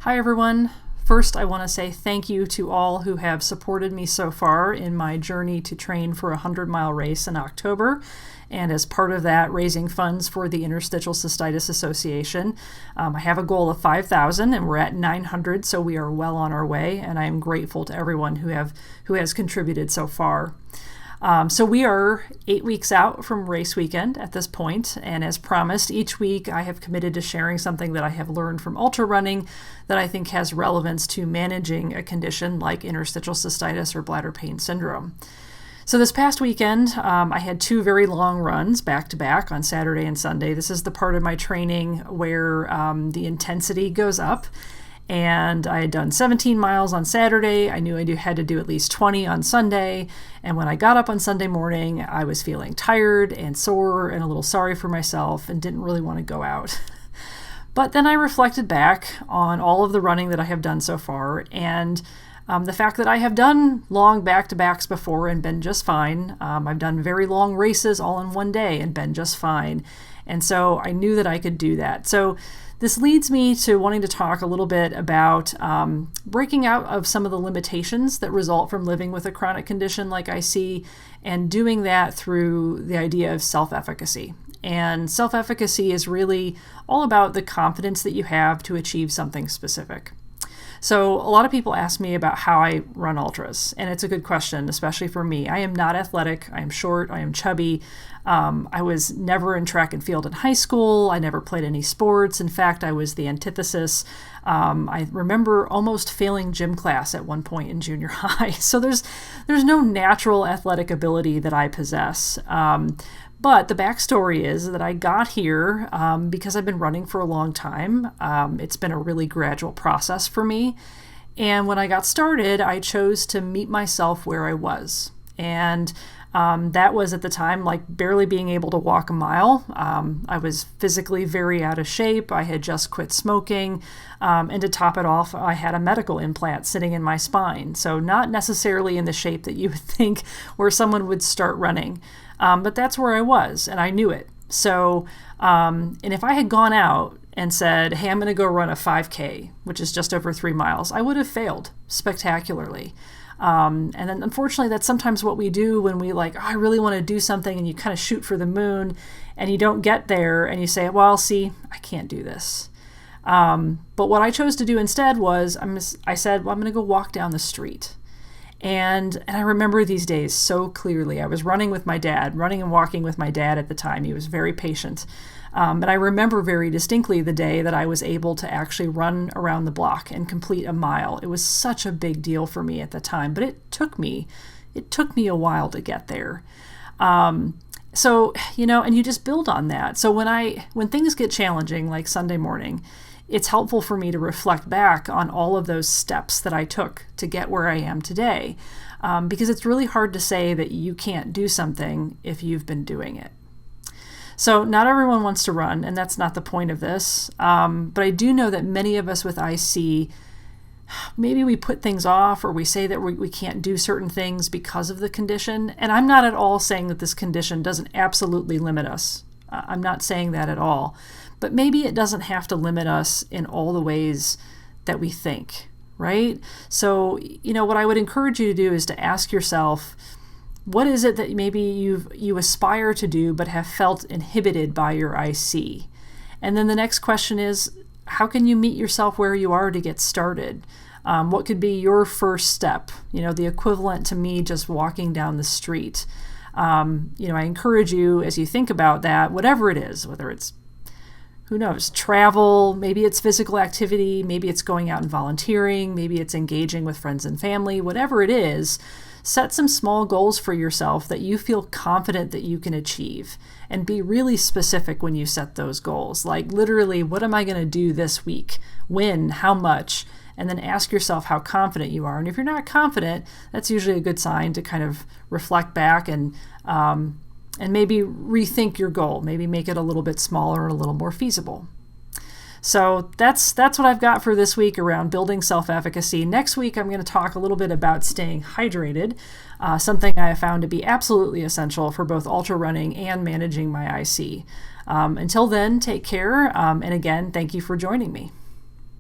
Hi everyone. First, I want to say thank you to all who have supported me so far in my journey to train for a 100-mile race in October, and as part of that, raising funds for the Interstitial Cystitis Association. I have a goal of 5,000 and we're at 900, so we are well on our way, and I am grateful to everyone who has contributed so far. So we are 8 weeks out from race weekend at this point, and as promised, each week I have committed to sharing something that I have learned from ultra running that I think has relevance to managing a condition like interstitial cystitis or bladder pain syndrome. So this past weekend, I had 2 very long runs back-to-back on Saturday and Sunday. This is the part of my training where the intensity goes up. And I had done 17 miles on Saturday. I knew I had to do at least 20 on Sunday. And when I got up on Sunday morning, I was feeling tired and sore and a little sorry for myself and didn't really want to go out. But then I reflected back on all of the running that I have done so far, and the fact that I have done long back-to-backs before and been just fine. I've done very long races all in one day and been just fine. And so I knew that I could do that. So this leads me to wanting to talk a little bit about breaking out of some of the limitations that result from living with a chronic condition like IC, and doing that through the idea of self-efficacy. And self-efficacy is really all about the confidence that you have to achieve something specific. So a lot of people ask me about how I run ultras, and it's a good question, especially for me. I am not athletic. I am short. I am chubby. I was never in track and field in high school. I never played any sports. In fact, I was the antithesis. I remember almost failing gym class at one point in junior high. So there's no natural athletic ability that I possess. But the backstory is that I got here because I've been running for a long time. It's been a really gradual process for me. And when I got started, I chose to meet myself where I was. And that was at the time like barely being able to walk a mile. I was physically very out of shape. I had just quit smoking. And to top it off, I had a medical implant sitting in my spine. So not necessarily in the shape that you would think where someone would start running. But that's where I was, and I knew it. So, and if I had gone out and said, hey, I'm going to go run a 5K, which is just over 3 miles, I would have failed spectacularly. And then unfortunately, that's sometimes what we do when we I really want to do something, and you kind of shoot for the moon and you don't get there and you say, well, see, I can't do this. But what I chose to do instead was I said, well, I'm going to go walk down the street. And I remember these days so clearly. I was running and walking with my dad at the time. He was very patient. And I remember very distinctly the day that I was able to actually run around the block and complete a mile. It was such a big deal for me at the time, but it took me a while to get there. So, and you just build on that. So when things get challenging, like Sunday morning, it's helpful for me to reflect back on all of those steps that I took to get where I am today, because it's really hard to say that you can't do something if you've been doing it. So not everyone wants to run, and that's not the point of this, but I do know that many of us with IC, maybe we put things off, or we say that we can't do certain things because of the condition, and I'm not at all saying that this condition doesn't absolutely limit us. I'm not saying that at all. But maybe it doesn't have to limit us in all the ways that we think, right? So, what I would encourage you to do is to ask yourself, what is it that maybe you aspire to do but have felt inhibited by your IC? And then the next question is, how can you meet yourself where you are to get started? What could be your first step? The equivalent to me just walking down the street. I encourage you, as you think about that, whatever it is, whether it's, who knows, travel, maybe it's physical activity, maybe it's going out and volunteering, maybe it's engaging with friends and family, whatever it is, set some small goals for yourself that you feel confident that you can achieve, and be really specific when you set those goals. Like literally, what am I going to do this week? When? How much? And then ask yourself how confident you are. And if you're not confident, that's usually a good sign to kind of reflect back and maybe rethink your goal, maybe make it a little bit smaller and a little more feasible. So that's what I've got for this week around building self-efficacy. Next week, I'm going to talk a little bit about staying hydrated, something I have found to be absolutely essential for both ultra running and managing my IC. Until then, take care. And again, thank you for joining me.